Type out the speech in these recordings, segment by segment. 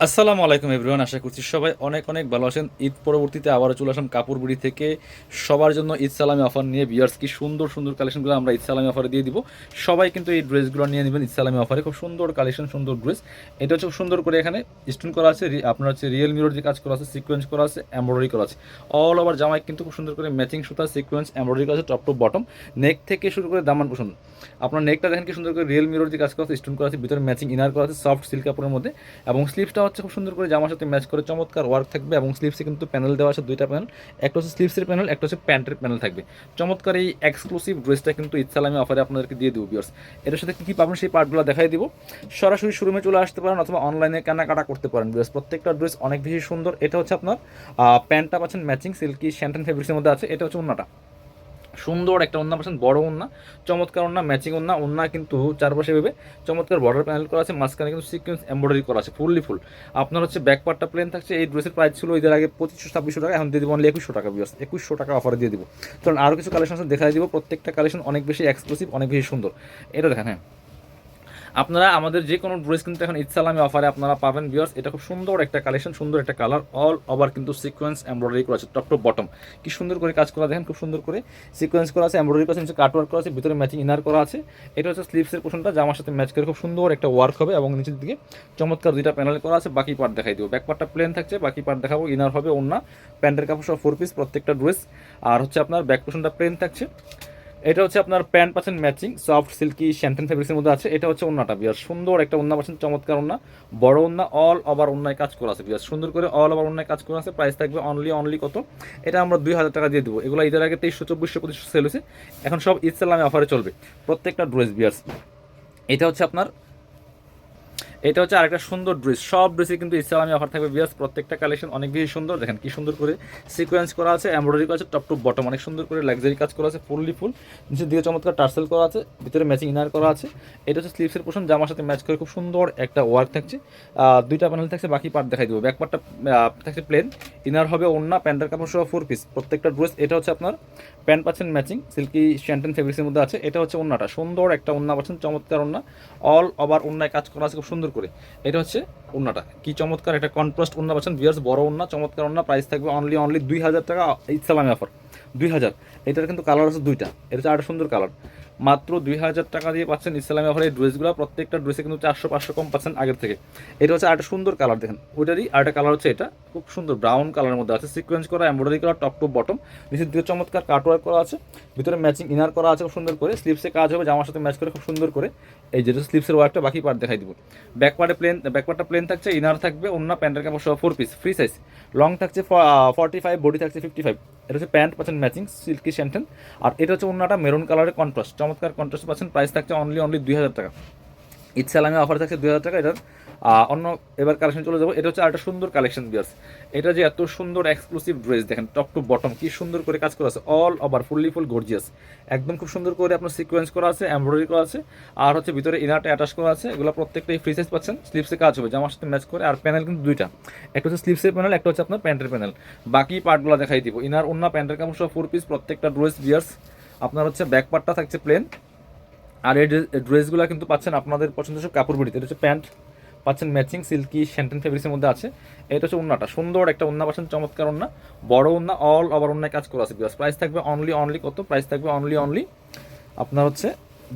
আসসালামু আলাইকুম এভরিওয়ান, আশা করছি সবাই অনেক অনেক ভালো আছেন। ঈদ পরবর্তীতে আবারও চলে আসলাম কাপড় বিড়ি থেকে সবার জন্য ঈদ সালামি অফার নিয়ে। ভিউয়ার্স, কি সুন্দর সুন্দর কালেকশনগুলো আমরা ঈদ সালামি অফারে দিয়ে দিব। সবাই কিন্তু এই ড্রেসগুলো নিয়ে নেবেন ঈদ সালামি অফারে। খুব সুন্দর কালেকশন, সুন্দর ড্রেস। এটা হচ্ছে খুব সুন্দর করে এখানে স্টোন করা আছে, আপনার হচ্ছে রিয়েল মিরর যে কাজ করা আছে, সিকোয়েন্স করা আছে, এমব্রয়ডারি করা আছে। অল ওভার জামায় কিন্তু খুব সুন্দর করে ম্যাচিং সুতা, সিকোয়েন্স, এমব্রয়ডারি করা আছে টপ টু বটম। নেক থেকে শুরু করে দামান পছন্দ। আপনার নেকটা দেখেন কি সুন্দর করে রিয়েল মিরর যে কাজ করা আছে, স্টোন করা আছে, ভিতরে ম্যাচিং ইনার করা আছে সফট সিল্ক কাপড়ের মধ্যে। এবং স্লিভসটা হচ্ছে খুব সুন্দর করে জামার সাথে ম্যাচ করে চমৎকার ওয়ার্ক থাকবে। এবং স্লিভসে কিন্তু প্যানেল দেওয়া আছে, দুইটা প্যানেল। একটা হচ্ছে স্লিভসের প্যানেল, একটা হচ্ছে প্যান্টের প্যানেল থাকবে। চমৎকার এই এক্সক্লুসিভ ড্রেসটা কিন্তু ঈদ সালামি অফারে আপনাদেরকে দিয়ে দেবো ভিউয়ার্স। এটার সাথে কী কী পাবেন সেই পার্টগুলো দেখাই দিব। সরাসরি শোরুমে চলে আসতে পারেন অথবা অনলাইনে কেনাকাটা করতে পারেন ভিউয়ার্স। প্রত্যেকটা ড্রেস অনেক বেশি সুন্দর। এটা হচ্ছে আপনার প্যান্টটা পাচ্ছেন ম্যাচিং সিল্কি শ্যান্টেন ফেব্রিক্সের মধ্যে আছে। এটা হচ্ছে ওন্নাটা, সুন্দর একটা ওন্না পাচ্ছেন, বড় ওন্না, চমৎকার ওন্না, ম্যাচিং ওন্না। ওন্না কিন্তু চারপাশে ভেবে চমৎকার বর্ডার প্যানেল করা আছে, মাঝখানে কিন্তু সিকোয়েন্স এমব্রয়ডারি করা আছে ফুললি ফুল। আপনার হচ্ছে ব্যাক পার্টটা প্লেন থাকছে। এই ড্রেসের প্রাইস ছিল ঈদের আগে 2500-2600 টাকা, এখন দিয়ে দিব অনলি 2100 টাকা ভিউয়ার্স। 2100 টাকা অফারে দিয়ে দিব। কারণ আরও কিছু কালেকশন আছে, দেখাই দিব। প্রত্যেকটা কালেকশন অনেক বেশি এক্সক্লুসিভ, অনেক বেশি সুন্দর। এটা দেখেন, হ্যাঁ, আপনারা আমাদের যে কোনো ড্রেস কিন্তু এখন ঈদ সালামি অফারে আপনারা পাবেন ভিউয়ার্স। এটা খুব সুন্দর একটা কালেকশন, সুন্দর একটা কালার, অল ওভার কিন্তু সিকোয়েন্স এমব্রয়ডারি করা আছে টপ টু বটম। কি সুন্দর করে কাজ করা দেখেন, খুব সুন্দর করে সিকোয়েন্স করা আছে, এমব্রয়ডারি করা আছে, নিচে কাটওয়ার্ক করা আছে, ভিতরে ম্যাচিং ইনার করা আছে। এটা হচ্ছে স্লিভসের পোর্শনটা, জামার সাথে ম্যাচ করে খুব সুন্দর একটা ওয়ার্ক হবে। এবং নিচের দিকে চমৎকার দুইটা প্যানেল করা আছে। বাকি পার্ট দেখাই দিব। ব্যাক পার্টটা প্লেন থাকছে, বাকি পার্ট দেখাবো। ইনার হবে ওন্না, প্যান্টের কাপড় সহ 4 পিস প্রত্যেকটা ড্রেস। আর হচ্ছে আপনার ব্যাক পোর্শনটা প্লেন থাকছে। এটা হচ্ছে আপনার প্যান্ট পাচ্ছেন ম্যাচিং সফট সিল্কি শ্যান্টেন ফেব্রিক্সের মধ্যে আছে। এটা হচ্ছে ওন্নাটা বিয়ার, সুন্দর একটা ওন্না পাচ্ছেন, চমৎকার ওন্না, বড় ওন্না, অল ওভার ওন্নায় কাজ করা আছে বিয়ার, সুন্দর করে অল ওভার ওন্নায় কাজ করা আছে। প্রাইস থাকবে অনলি কত, এটা আমরা 2000 টাকা দিয়ে দেবো। এগুলো ঈদের আগে 2300-2400 সেল হয়েছে, এখন সব ঈদ সালামে অফারে চলবে প্রত্যেকটা ড্রেস বিয়ার্স। এটা হচ্ছে আপনার, এটা হচ্ছে আরেকটা সুন্দর ড্রেস। সব ড্রেসে কিন্তু ইসলামী অফার থাকবে বিয়াস। প্রত্যেকটা কালেকশন অনেক বেশি সুন্দর। দেখেন কি সুন্দর করে সিকোয়েন্স করা আছে, এমব্রয়ডারি করা আছে টপ টু বটম, অনেক সুন্দর করে লাক্সারি কাজ করা আছে ফুললি ফুল। নিচের দিকে চমৎকার টার্সেল করা আছে, ভিতরে ম্যাচিং ইনার করা আছে। এটা হচ্ছে স্লিভসের পোর্শন, জামার সাথে ম্যাচ করে খুব সুন্দর একটা ওয়ার্ক থাকছে। দুইটা প্যানেল থাকছে, বাকি পার্ট দেখাই দেবো। ব্যাক পার্টটা থাকছে প্লেন, ইনার হবে ওন্না, প্যান্টের কাপড় সহ 4 পিস প্রত্যেকটা ড্রেস। এটা হচ্ছে আপনার প্যান্ট পাচ্ছেন ম্যাচিং সিল্কি শ্যান্টেন ফেব্রিক্সের মধ্যে আছে। এটা হচ্ছে ওন্নাটা, সুন্দর একটা ওন্না পাচ্ছেন, চমৎকার ওন্না, অল ওভার ওন্নায় কাজ করা আছে খুব সুন্দর করে। এটা হচ্ছে ওন্নাটা, কি চমৎকার একটা কন্ট্রাস্ট ওন্না পাচ্ছেন ভিউয়ার্স, বড় ওন্না, চমৎকার ওন্না। প্রাইস থাকবে অনলি 2000 টাকা ঈদ সালামি অফার, 2000। এটার কিন্তু কালার আছে দুইটা, এটা হচ্ছে আরেকটা সুন্দর কালার। মাত্র 2000 টাকা দিয়ে পাচ্ছেন ইসলামী অফার এই ড্রেসগুলো। প্রত্যেকটা ড্রেসে কিন্তু 400-500 কম পাচ্ছেন আগের থেকে। এটা হচ্ছে আরেকটা সুন্দর কালার, দেখেন ওইটারই আরেকটা কালার হচ্ছে এটা, খুব সুন্দর ব্রাউন কালারের মধ্যে আছে, সিকোয়েন্স করা, এমব্রয়ডারি করা টপ টু বটম। নিচের দিকে চমৎকার কাটওয়ার্ক করা আছে, ভিতরে ম্যাচিং ইনার করা আছে খুব সুন্দর করে। স্লিভসে কাজ হবে, জামার সাথে ম্যাচ করে খুব সুন্দর করে। এই যেটা স্লিভসের ওয়ার্কটা, বাকি পার্ট দেখাই দিব। ব্যাকপার্টটা প্লেন থাকছে, ইনার থাকবে, অন্য প্যান্টের কাপড় সহ 4 পিস ফ্রি সাইজ। লং থাকছে 45, বডি থাকছে 55। এটা হচ্ছে প্যান্ট পাচ্ছেন ম্যাচিং সিল্কি শ্যান্টেন। আর এটা হচ্ছে অন্যটা মেরুন কালারের কন্ট্রাস্ট, চমৎকার কন্ট্রাস্ট পাচ্ছেন। প্রাইস থাকছে অনলি 2000 টাকা। ঈদ সালামে অফার থাকছে 2000 টাকা। এটার অন্য এবার কালেকশন চলে যাবো। এটা হচ্ছে আরেকটা সুন্দর কালেকশন বিয়ার্স। এটা যে এত সুন্দর এক্সক্লুসিভ ড্রেস, দেখেন টপ টু বটম কি সুন্দর করে কাজ করা আছে, all over fully full gorgeous, একদম খুব সুন্দর করে আপনার সিকোয়েন্স করা আছে, এমব্রয়ডারি করা আছে। আর হচ্ছে ভিতরে ইনারটা অ্যাটাচ করা আছে। এগুলো প্রত্যেকটাই ফ্রি সাইজ পাচ্ছেন, স্লিভসে কাজ হবে, জামার সাথে ম্যাচ করে। আর প্যানেল কিন্তু দুইটা, একটা হচ্ছে স্লিভসের প্যানেল, একটা হচ্ছে আপনার প্যান্টের প্যানেল। বাকি পার্টগুলো দেখাই দিব। ইনার অন্য প্যান্টের কাপড় সহ 4 পিস প্রত্যেকটা ড্রেস বিয়ার্স। আপনার হচ্ছে ব্যাক পার্টটা থাকছে প্লেন। আর এই ড্রেসগুলো কিন্তু পাচ্ছেন আপনাদের পছন্দের সব কাপড় বিড়িতে। এটা হচ্ছে প্যান্ট পাচ্ছেন ম্যাচিং সিল্কি শ্যান্টেন ফেব্রিক্সের মধ্যে আছে। এটা হচ্ছে ওন্নাটা, সুন্দর একটা ওন্না পাচ্ছেন, চমৎকার ওন্না, বড় ওন্না, অল ওভার ওন্নায় কাজ করা আছে। প্রাইস থাকবে অনলি কত, প্রাইস থাকবে অনলি আপনার হচ্ছে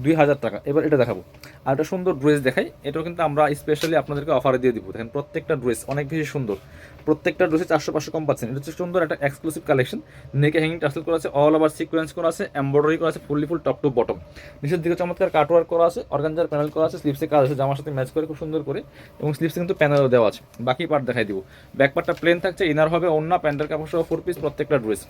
2000 টাকা। এবার এটা দেখাবো, আর একটা সুন্দর ড্রেস দেখাই। এটাও কিন্তু আমরা স্পেশালি আপনাদেরকে অফারে দিয়ে দিব। দেখেন প্রত্যেকটা ড্রেস অনেক বেশি সুন্দর, প্রত্যেকটা ড্রেসে 400-500 কম পাচ্ছেন। এটা হচ্ছে সুন্দর একটা এক্সক্লুসিভ কালেকশন। নেকে হ্যাঙ্গিং টাসেল করা আছে, অল ওভার সিকোয়েন্স করা আছে, এমব্রয়ডারি করা আছে fully full top to bottom. নিচের দিকে চমৎকার কাটওয়ার্ক করা আছে, অর্গানজার প্যানেল করা আছে, স্লিভসে কাজ আছে, জামার সাথে ম্যাচ করে খুব সুন্দর করে। এবং স্লিভসে কিন্তু প্যানেলও দেওয়া আছে। বাকি পার্ট দেখাই দিব। ব্যাক পার্টটা প্লেন থাকছে, ইনার হবে অন্য প্যান্টের কাপড় সহ 4 পিস প্রত্যেকটা ড্রেস।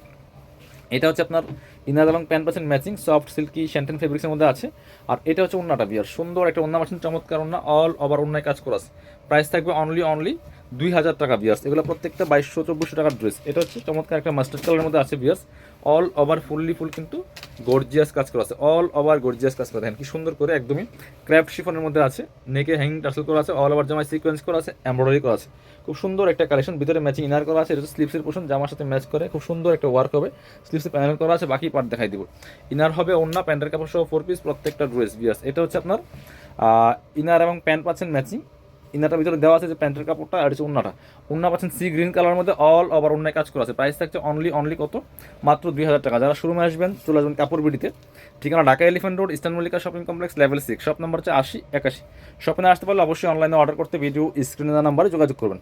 এটা হচ্ছে আপনার ইনার এবং প্যান্ট পাচ্ছেন ম্যাচিং সফট সিল্কি শ্যান্টেন ফেব্রিক্সের মধ্যে আছে। আর এটা হচ্ছে ওন্নাটা বিয়ার, সুন্দর একটা ওন্না পাচ্ছেন, চমৎকার ওন্না, অল ওভার ওন্নায় কাজ করা আছে। প্রাইস থাকবে অনলি 2000 টাকা বিয়ার্স। এগুলো প্রত্যেকটা 2200-2400 টাকার ড্রেস। এটা হচ্ছে চমৎকার একটা মাস্টার্ড কালারের মধ্যে আছে বিয়ার্স, অল ওভার ফুললি ফুল কিন্তু গর্জিয়াস কাজ করা আছে, অল ওভার গর্জিয়াস কাজ করা। দেখেন কি সুন্দর করে একদমই ক্র্যাফট শিফনের মধ্যে আছে, নেকে হ্যাঙ্গিং টাসেল করা আছে, অল ওভার জামায় সিকোয়েন্স করা আছে, এমব্রয়ডারি করা আছে। খুব সুন্দর একটা কালেকশন, ভিতরে ম্যাচিং ইনার করা আছে। এটা হচ্ছে স্লিভসের পোর্শন, জামার সাথে ম্যাচ করে খুব সুন্দর একটা ওয়ার্ক হবে। স্লিভসে প্যানেল করা আছে, বাকি পার্ট দেখাই দিব। ইনার হবে অন্য প্যান্টের কাপড় সহ 4 পিস প্রত্যেকটা ড্রেস বিয়ার্স। এটা হচ্ছে আপনার ইনার এবং প্যান্ট পাচ্ছেন ম্যাচিং ইনারটার ভিতরে দেওয়া আছে যে প্যান্টের কাপড়টা আর হচ্ছে উন্নাটা। উন্না পাচ্ছেন সি গ্রিন কালার মধ্যে অল ওভার উন্নায় কাজ করা আছে। প্রাইস থাকছে অনলি কত, মাত্র 2000 টাকা। যারা শোরুমে আসবেন চলে আসবেন কাপড় বিডিতে, ঠিকানা Dhaka elephant road, eastern Mallika shopping complex, level 6, shop number হচ্ছে 80 81। শপিংয়ে আসতে পারলে অবশ্যই অনলাইনে অর্ডার করতে ভিডিও স্ক্রিনে দেওয়া নাম্বারে যোগাযোগ করবেন।